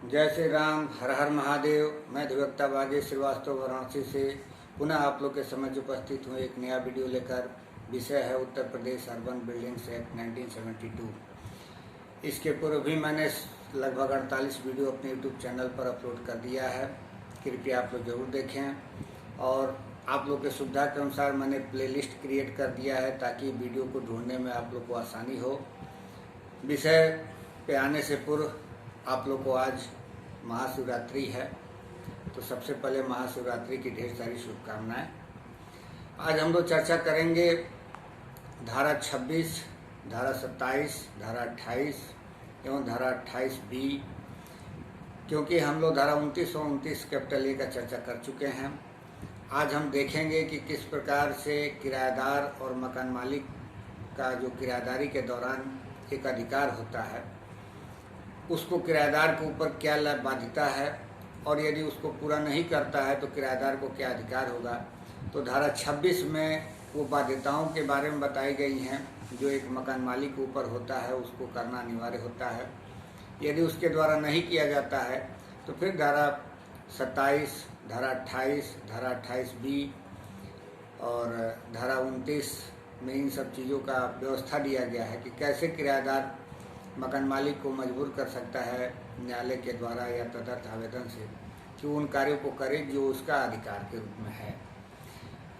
जय श्री राम, हर हर महादेव। मैं अधिवक्ता बागे श्रीवास्तव वाराणसी से पुनः आप लोग के समझ उपस्थित हूँ एक नया वीडियो लेकर। विषय है Uttar Pradesh urban buildings act 1972। इसके पूर्व भी मैंने लगभग 48 वीडियो अपने यूट्यूब चैनल पर अपलोड कर दिया है। कृपया आप लोग ज़रूर देखें और आप लोग के सुविधा के अनुसार मैंने प्लेलिस्ट क्रिएट कर दिया है ताकि वीडियो को ढूंढने में आप लोग को आसानी हो। विषय पे आने से पूर्व आप लोग को आज महाशिवरात्रि है, तो सबसे पहले महाशिवरात्रि की ढेर सारी शुभकामनाएं। आज हम लोग चर्चा करेंगे धारा 26, धारा 27, धारा 28 एवं धारा 28B, क्योंकि हम लोग धारा 29 और 29 कैपिटल ए का चर्चा कर चुके हैं। आज हम देखेंगे कि किस प्रकार से किराएदार और मकान मालिक का जो किराएदारी के दौरान एक अधिकार होता है उसको किराएदार के ऊपर क्या बाध्यता है और यदि उसको पूरा नहीं करता है तो किराएदार को क्या अधिकार होगा। तो धारा 26 में वो बाध्यताओं के बारे में बताई गई हैं जो एक मकान मालिक के ऊपर होता है, उसको करना अनिवार्य होता है। यदि उसके द्वारा नहीं किया जाता है तो फिर धारा 27, धारा 28, धारा 28B और धारा 29 में इन सब चीज़ों का व्यवस्था दिया गया है कि कैसे किराएदार मकान मालिक को मजबूर कर सकता है न्यायालय के द्वारा या तदर्थ आवेदन से कि उन कार्यों को करे जो उसका अधिकार के रूप में है।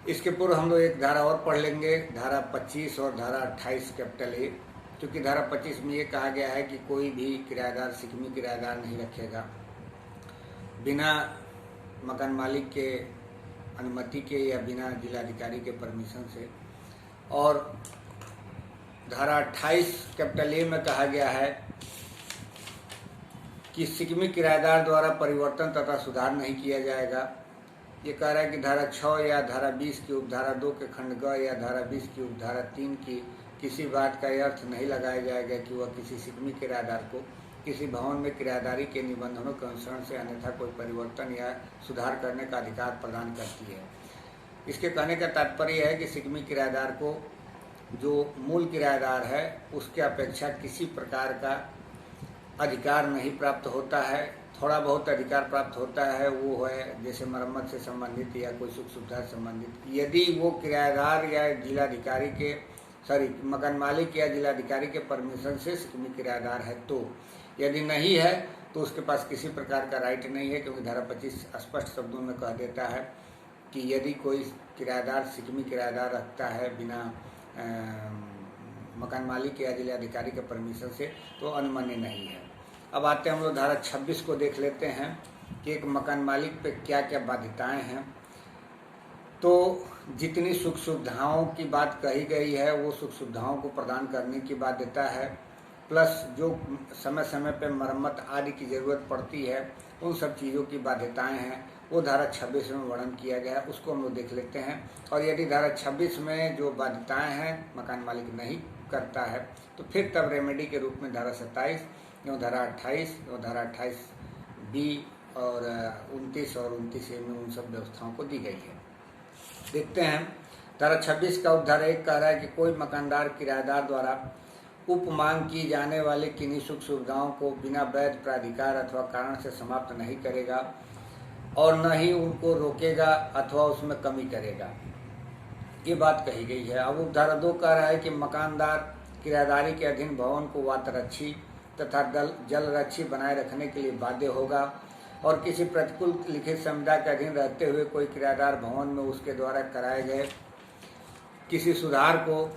इसके पूर्व हम लोग एक धारा और पढ़ लेंगे, धारा 25 और धारा 28 कैपिटल ए। क्योंकि धारा 25 में ये कहा गया है कि कोई भी किराएदार सिकमी किराएदार नहीं रखेगा बिना मकान मालिक के अनुमति के या बिना जिलाधिकारी के परमिशन से। और धारा 28 कैपिटल ए में कहा गया है कि सिकमी किराएदार द्वारा परिवर्तन तथा सुधार नहीं किया जाएगा। ये कह रहा है कि धारा 6 या धारा 20 की उपधारा 2 के खंड ग या धारा 20 की उपधारा 3 की किसी बात का अर्थ नहीं लगाया जाएगा कि वह किसी सिकमी किराएदार को किसी भवन में किराएदारी के निबंधनों के अनुसरण से अन्यथा कोई परिवर्तन या सुधार करने का अधिकार प्रदान करती है। इसके कहने का तात्पर्य है कि सिकमी किराएदार को जो मूल किराएदार है उसके अपेक्षा किसी प्रकार का अधिकार नहीं प्राप्त होता है। थोड़ा बहुत अधिकार प्राप्त होता है, वो है जैसे मरम्मत से संबंधित या कोई सुख सुविधा से संबंधित, यदि वो किराएदार या जिलाधिकारी के मकान मालिक या जिलाधिकारी के परमिशन से सिकमी किराएदार है। तो यदि नहीं है तो उसके पास किसी प्रकार का राइट नहीं है, क्योंकि धारा 25 स्पष्ट शब्दों में कह देता है कि यदि कोई किराएदार सिकमी किराएदार रखता है बिना मकान मालिक या जिलाधिकारी के परमिशन से तो अनुमान्य नहीं है। अब आते हैं हम लोग धारा 26 को देख लेते हैं कि एक मकान मालिक पे क्या क्या बाध्यताएं हैं। तो जितनी सुख सुविधाओं की बात कही गई है वो सुख सुविधाओं को प्रदान करने की बाध्यता है, प्लस जो समय समय पे मरम्मत आदि की ज़रूरत पड़ती है उन सब चीज़ों की बाध्यताएं हैं, वो धारा 26 में वर्णन किया गया है, उसको हम लोग देख लेते हैं। और यदि धारा 26 में जो बाध्यताएं हैं मकान मालिक नहीं करता है तो फिर तब रेमेडी के रूप में धारा 27 एवं धारा 28 और धारा 28B और 29 और 29A में उन सब व्यवस्थाओं को दी गई है। देखते हैं धारा 26 का उपधारा 1 कह रहा है कि कोई मकानदार किराएदार द्वारा उपमांग की जाने वाली किन्हीं सुख सुविधाओं को बिना वैध प्राधिकार अथवा कारण से समाप्त नहीं करेगा और न ही उनको रोकेगा अथवा उसमें कमी करेगा, ये बात कही गई है। अब उपधारा 2 कह रहा है कि मकानदार किराएदारी के अधीन भवन को वातरक्षी तथा जलरक्षी बनाए रखने के लिए बाध्य होगा और किसी प्रतिकूल लिखित संविदा के अधीन रहते हुए कोई किराएदार भवन में उसके द्वारा कराए गए किसी सुधार को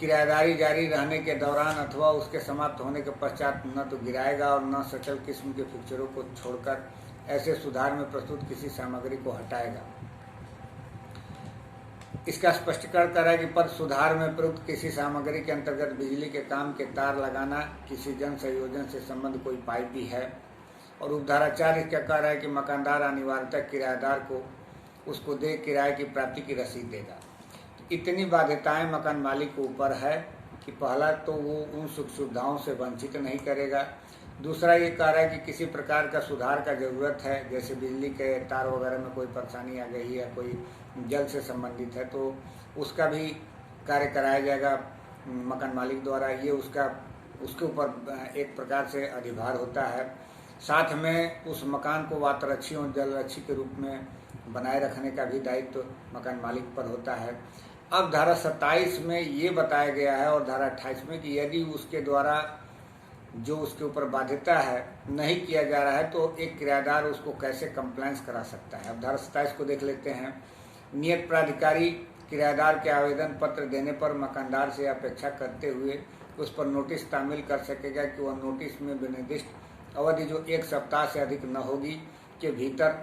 किराएदारी जारी रहने के दौरान अथवा उसके समाप्त होने के पश्चात न तो गिराएगा और न सचल किस्म के फिक्चरों को छोड़कर ऐसे सुधार में प्रस्तुत किसी सामग्री को हटाएगा। इसका स्पष्टीकरण कर रहा है कि पद सुधार में प्रयुक्त किसी सामग्री के अंतर्गत बिजली के काम के तार लगाना, किसी जन संयोजन से संबंध कोई पाइप भी है। और उपधारा 4 इसका कह रहा है कि मकानदार अनिवार्यतः किराएदार को उसको दे किराए की प्राप्ति की रसीद देगा। तो इतनी बाध्यताएं मकान मालिक के ऊपर है कि पहला तो वो उन सुख सुविधाओं से वंचित नहीं करेगा। दूसरा ये कह रहा है कि किसी प्रकार का सुधार का ज़रूरत है, जैसे बिजली के तार वगैरह में कोई परेशानी आ गई है, कोई जल से संबंधित है, तो उसका भी कार्य कराया जाएगा मकान मालिक द्वारा। ये उसके ऊपर एक प्रकार से अधिभार होता है। साथ में उस मकान को वातरक्षी और जलरक्षी के रूप में बनाए रखने का भी दायित्व मकान मालिक पर होता है। अब धारा 27 में ये बताया गया है और धारा 28 में कि यदि उसके द्वारा जो उसके ऊपर बाध्यता है नहीं किया जा रहा है तो एक किराएदार उसको कैसे कंप्लायंस करा सकता है। अब धारा 27 को देख लेते हैं। नियत प्राधिकारी किराएदार के आवेदन पत्र देने पर मकानदार से अपेक्षा करते हुए उस पर नोटिस तामील कर सकेगा कि वह नोटिस में विनिर्दिष्ट अवधि जो 1 सप्ताह से अधिक न होगी के भीतर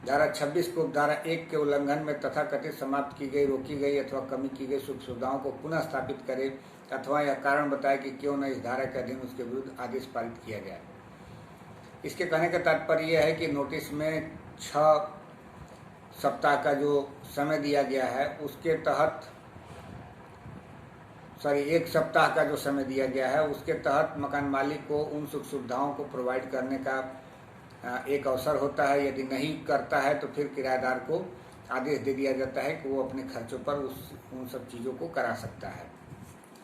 धारा 26 को धारा 1 के उल्लंघन में तथाकथित समाप्त की गई, रोकी गई अथवा कमी की गई सुख सुविधाओं को पुनः स्थापित करे अथवा यह कारण बताए कि क्यों न इस धारा के अधीन उसके विरुद्ध आदेश पारित किया जाए। इसके कहने का तात्पर्य यह है कि नोटिस में 6 सप्ताह का जो समय दिया गया है उसके तहत 1 सप्ताह का जो समय दिया गया है उसके तहत मकान मालिक को उन सुख सुविधाओं को प्रोवाइड करने का एक अवसर होता है। यदि नहीं करता है तो फिर किराएदार को आदेश दे दिया जाता है कि वो अपने खर्चों पर उन सब चीज़ों को करा सकता है।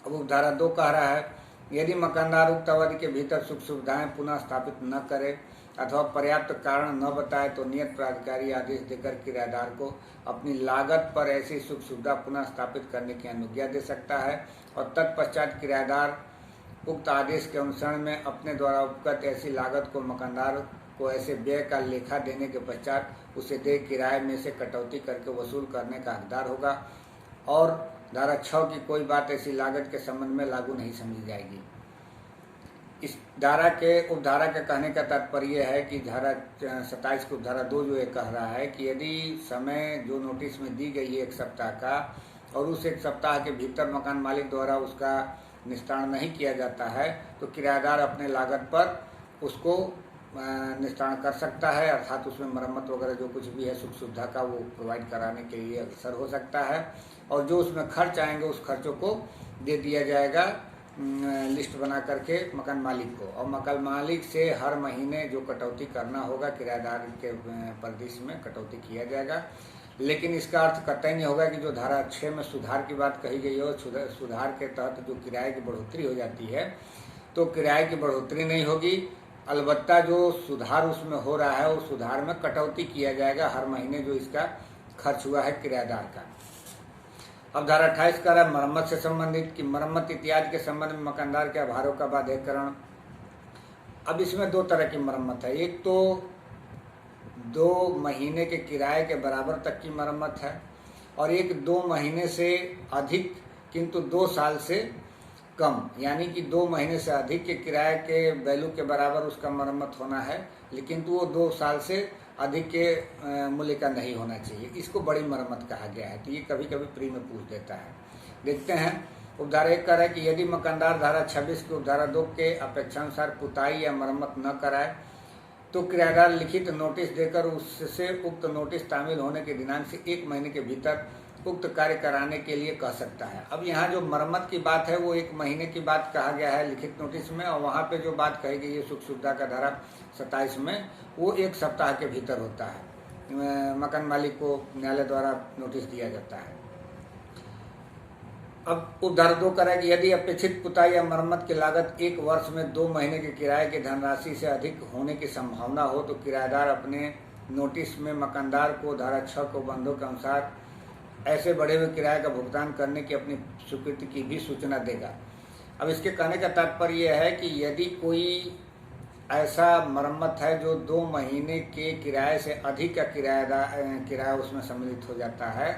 अब धारा 2 कह रहा है यदि मकानदार उक्त अवधि के भीतर सुख सुविधाएं पुनः स्थापित न करे अथवा पर्याप्त कारण न बताए तो नियत प्राधिकारी आदेश देकर किराएदार को अपनी लागत पर ऐसी सुख सुविधा पुनः स्थापित करने की अनुज्ञा दे सकता है और तत्पश्चात किराएदार उक्त आदेश के अनुसरण में अपने द्वारा उपगत ऐसी लागत को मकानदार को ऐसे व्यय का लेखा देने के पश्चात उसे दे किराए में से कटौती करके वसूल करने का हकदार होगा और धारा 6 की कोई बात ऐसी लागत के संबंध में लागू नहीं समझी जाएगी। इस धारा के उपधारा के कहने का तात्पर्य है कि धारा 27 को धारा 2 जो ये कह रहा है कि यदि समय जो नोटिस में दी गई है 1 सप्ताह का और उस 1 सप्ताह के भीतर मकान मालिक द्वारा उसका निस्तारण नहीं किया जाता है तो किराएदार अपने लागत पर उसको निस्तारण कर सकता है, अर्थात उसमें मरम्मत वगैरह जो कुछ भी है सुख सुविधा का वो प्रोवाइड कराने के लिए अवसर हो सकता है और जो उसमें खर्च आएंगे उस खर्चों को दे दिया जाएगा लिस्ट बना करके मकान मालिक को और मकान मालिक से हर महीने जो कटौती करना होगा किराएदार के परिदृश्य में कटौती किया जाएगा। लेकिन इसका अर्थ कतई नहीं होगा कि जो धारा 6 में सुधार की बात कही गई हो, सुधार के तहत जो किराए की बढ़ोतरी हो जाती है तो किराए की बढ़ोतरी नहीं होगी, अलबत्ता जो सुधार उसमें हो रहा है उस सुधार में कटौती किया जाएगा हर महीने जो इसका खर्च हुआ है किराएदार का। अब धारा 28 का है मरम्मत से संबंधित कि मरम्मत इत्यादि के संबंध में मकानदार के आभारों का बाध्यकरण। अब इसमें 2 तरह की मरम्मत है। एक तो 2 महीने के किराए के बराबर तक की मरम्मत है और एक 2 महीने से अधिक किंतु 2 साल से कम, यानी कि 2 महीने से अधिक के किराए के वैल्यू के बराबर उसका मरम्मत होना है लेकिन तो वो 2 साल से अधिक के मूल्य का नहीं होना चाहिए। इसको बड़ी मरम्मत कहा गया है। तो ये कभी कभी प्री में पूछ देता है। देखते हैं। उपधारा 1 कह रहा है कि यदि मकानदार धारा 26 के उपधारा 2 के अपेक्षानुसार पुताई या मरम्मत न कराए तो किराएदार लिखित नोटिस देकर उससे उक्त नोटिस तामील होने के दिनांक से 1 महीने के भीतर उक्त कार्य कराने के लिए कह सकता है। अब यहाँ जो मरम्मत की बात है वो 1 महीने की बात कहा गया है लिखित नोटिस में और वहाँ पे जो बात कही गई है सुख सुविधा का धारा 27 में वो 1 सप्ताह के भीतर होता है। मकान मालिक को न्यायालय द्वारा नोटिस दिया जाता है। अब उपधारा 2 कह रहा है कि यदि अपेक्षित पुताई या मरम्मत की लागत 1 वर्ष में 2 महीने के किराए की धनराशि से अधिक होने की संभावना हो तो किराएदार अपने नोटिस में मकानदार को धारा 6 को बंधों के अनुसार ऐसे बढ़े हुए किराए का भुगतान करने की अपनी स्वीकृति की भी सूचना देगा। अब इसके कहने का तात्पर्य यह है कि यदि कोई ऐसा मरम्मत है जो 2 महीने के किराए से अधिक का किराया उसमें सम्मिलित हो जाता है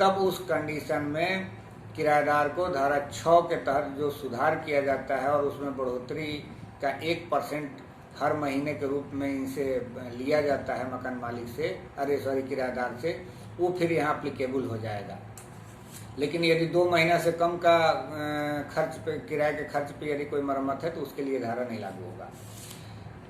तब उस कंडीशन में किराएदार को धारा 6 के तहत जो सुधार किया जाता है और उसमें बढ़ोतरी का 1% हर महीने के रूप में इनसे लिया जाता है मकान मालिक से किराएदार से, वो फिर यहाँ अप्लीकेबल हो जाएगा। लेकिन यदि 2 महीना से कम का खर्च पे किराए के खर्च पे यदि कोई मरम्मत है तो उसके लिए धारा नहीं लागू होगा।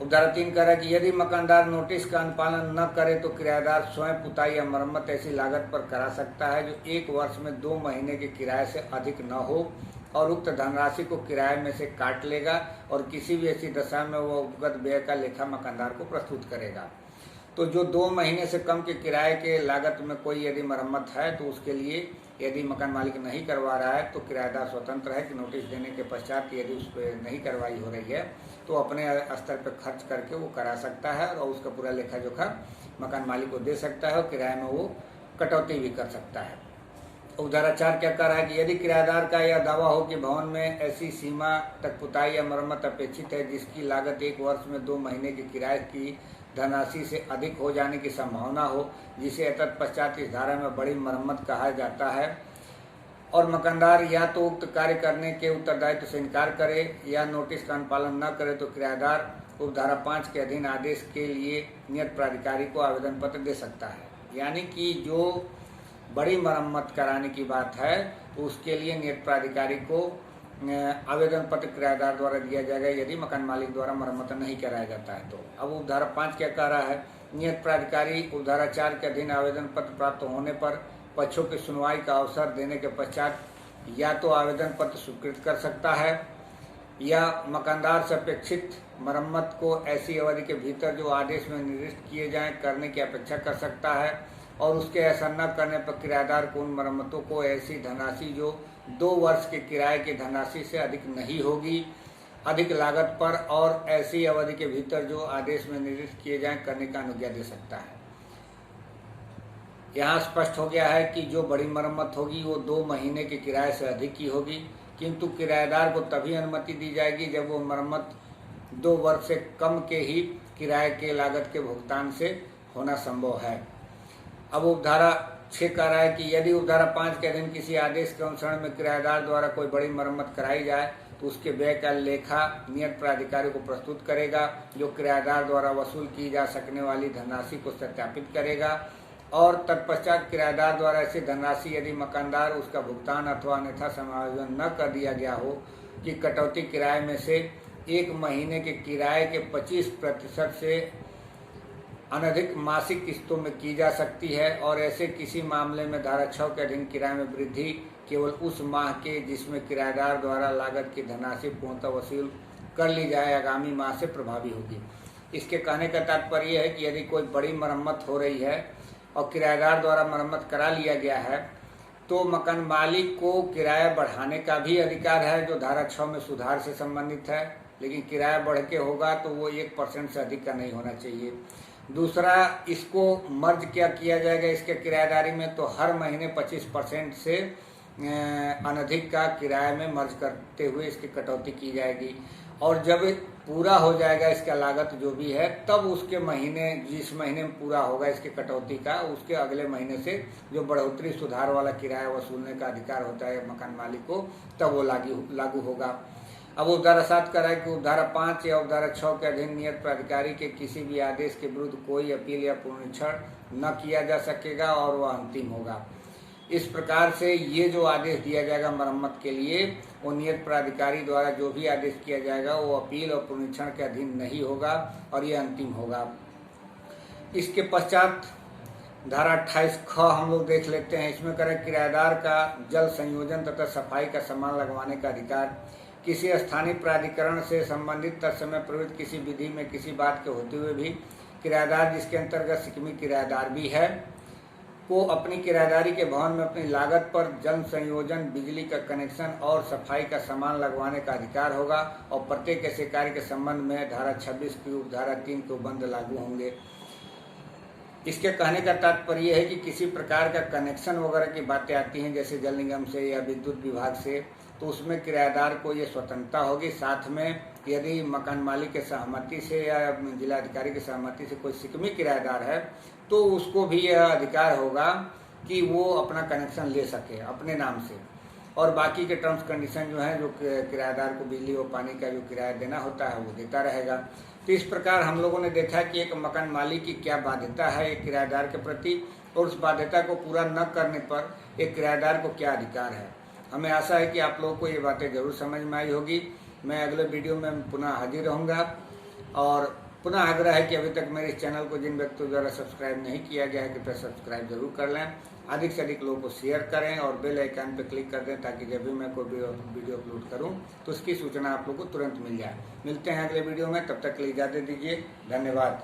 उपधारा 3 कह रहा है कि यदि मकानदार नोटिस का अनुपालन न करे तो किराएदार स्वयं पुताई या मरम्मत ऐसी लागत पर करा सकता है जो 1 वर्ष में 2 महीने के किराए से अधिक न हो और उक्त धनराशि को किराए में से काट लेगा और किसी भी ऐसी दशा में वह उपगत व्यय का लेखा मकानदार को प्रस्तुत करेगा। तो जो 2 महीने से कम के किराए के लागत में कोई यदि मरम्मत है तो उसके लिए यदि मकान मालिक नहीं करवा रहा है तो किराएदार स्वतंत्र है कि नोटिस देने के पश्चात यदि उस पर नहीं कार्रवाई हो रही है तो अपने स्तर पर खर्च करके वो करा सकता है और उसका पूरा लेखा जोखा मकान मालिक को दे सकता है और किराए में वो कटौती भी कर सकता है। उपधारा 4 क्या कह रहा है कि यदि किराएदार का यह दावा हो कि भवन में ऐसी सीमा तक पुताई या मरम्मत अपेक्षित है जिसकी लागत 1 वर्ष में 2 महीने की किराए की धनराशि से अधिक हो जाने की संभावना हो, जिसे तत्पश्चात इस धारा में बड़ी मरम्मत कहा जाता है, और मकानदार या तो उक्त कार्य करने के उत्तरदायित्व से इनकार करे या नोटिस का अनुपालन न करे तो किराएदार उपधारा 5 के अधीन आदेश के लिए नियत प्राधिकारी को आवेदन पत्र दे सकता है। यानी कि जो बड़ी मरम्मत कराने की बात है तो उसके लिए नियत प्राधिकारी को आवेदन पत्र किराएदार द्वारा दिया जाएगा यदि मकान मालिक द्वारा मरम्मत नहीं कराया जाता है तो। अब उपधारा 5 क्या कह रहा है, नियत प्राधिकारी उपधारा 4 के अधीन आवेदन पत्र प्राप्त होने पर पक्षों की सुनवाई का अवसर देने के पश्चात या तो आवेदन पत्र स्वीकृत कर सकता है या मकानदार से अपेक्षित मरम्मत को ऐसी अवधि के भीतर जो आदेश में निर्दिष्ट किए जाएं करने की अपेक्षा कर सकता है, और उसके ऐसा न करने पर किराएदार को उन मरम्मतों को ऐसी धनराशि जो 2 वर्ष के किराए की धनराशि से अधिक नहीं होगी, अधिक लागत पर और ऐसी अवधि के भीतर जो आदेश में निर्दिष्ट किए जाएं करने का अनुज्ञा दे सकता है। यहाँ स्पष्ट हो गया है कि जो बड़ी मरम्मत होगी वो 2 महीने के किराए से अधिक की होगी, किंतु किराएदार को तभी अनुमति दी जाएगी जब वो मरम्मत 2 वर्ष से कम के ही किराए के लागत के भुगतान से होना संभव है। अब उपधारा 6 कह रहा है कि यदि उपधारा 5 के अधीन किसी आदेश के अनुसरण में किराएदार द्वारा कोई बड़ी मरम्मत कराई जाए तो उसके व्यय का लेखा नियत प्राधिकारी को प्रस्तुत करेगा, जो किराएदार द्वारा वसूल की जा सकने वाली धनराशि को सत्यापित करेगा, और तत्पश्चात किराएदार द्वारा ऐसी धनराशि यदि मकानदार उसका भुगतान अथवा अन्यथा समायोजन न कर दिया गया हो कि कटौती किराए में से 1 महीने के किराए के 25% से अनधिक मासिक किस्तों में की जा सकती है, और ऐसे किसी मामले में धारा 6 के अधीन किराए में वृद्धि केवल उस माह के जिसमें किराएदार द्वारा लागत की धनराशि पूर्णतः वसूल कर ली जाए आगामी माह से प्रभावी होगी। इसके कहने का तात्पर्य है कि यदि कोई बड़ी मरम्मत हो रही है और किराएदार द्वारा मरम्मत करा लिया गया है तो मकान मालिक को किराया बढ़ाने का भी अधिकार है जो धारा 6 में सुधार से संबंधित है, लेकिन किराया बढ़ के होगा तो वो 1% से अधिक का नहीं होना चाहिए। दूसरा, इसको मर्ज क्या किया जाएगा इसके किराएदारी में, तो हर महीने 25% से अनधिक का किराए में मर्ज करते हुए इसकी कटौती की जाएगी, और जब पूरा हो जाएगा इसका लागत जो भी है तब उसके महीने जिस महीने में पूरा होगा इसके कटौती का उसके अगले महीने से जो बढ़ोतरी सुधार वाला किराया वसूलने का अधिकार होता है मकान मालिक को तब वो लागू होगा। अब उपधारा 7 कह रहा है कि उपधारा 5 या उपधारा 6 के अधीन नियत प्राधिकारी के किसी भी आदेश के विरुद्ध कोई अपील या पुनरीक्षण न किया जा सकेगा और वह अंतिम होगा। इस प्रकार से ये जो आदेश दिया जाएगा मरम्मत के लिए वो नियत प्राधिकारी द्वारा जो भी आदेश किया जाएगा वो अपील और पुनरीक्षण के अधीन नहीं होगा और ये अंतिम होगा। इसके पश्चात धारा 28 ख हम लोग देख लेते हैं। इसमें करें किराएदार का जल संयोजन तथा सफाई का सामान लगवाने का अधिकार। किसी स्थानीय प्राधिकरण से संबंधित तत्समय प्रवृत्त किसी विधि में किसी बात के होते हुए भी किराएदार जिसके अंतर्गत सिकमी किराएदार भी है को अपनी किराएदारी के भवन में अपनी लागत पर जल संयोजन, बिजली का कनेक्शन और सफाई का सामान लगवाने का अधिकार होगा, और प्रत्येक ऐसे कार्य के संबंध में धारा 26 की उपधारा 3 के उपबंध लागू होंगे। इसके कहने का तात्पर्य है कि किसी प्रकार का कनेक्शन वगैरह की बातें आती हैं जैसे जल निगम से या विद्युत विभाग से, तो उसमें किराएदार को ये स्वतंत्रता होगी। साथ में यदि मकान मालिक के सहमति से या जिलाधिकारी की सहमति से कोई सिकमी किराएदार है तो उसको भी यह अधिकार होगा कि वो अपना कनेक्शन ले सके अपने नाम से, और बाकी के टर्म्स कंडीशन जो है जो किराएदार को बिजली और पानी का जो किराया देना होता है वो देता रहेगा। तो इस प्रकार हम लोगों ने देखा कि एक मकान मालिक की क्या बाध्यता है एक किराएदार के प्रति, और उस बाध्यता को पूरा न करने पर एक किराएदार को क्या अधिकार है। हमें आशा है कि आप लोगों को ये बातें जरूर समझ में आई होगी। मैं अगले वीडियो में पुनः हाजिर रहूँगा, और पुनः आग्रह है कि अभी तक मेरे इस चैनल को जिन व्यक्तियों द्वारा सब्सक्राइब नहीं किया गया है कृपया सब्सक्राइब जरूर कर लें, अधिक से अधिक लोगों को शेयर करें और बेल आइकन पर क्लिक कर दें ताकि जब भी मैं कोई वीडियो अपलोड करूं तो उसकी सूचना आप लोगों को तुरंत मिल जाए। मिलते हैं अगले वीडियो में, तब तक के लिए इजाज़त दीजिए। धन्यवाद।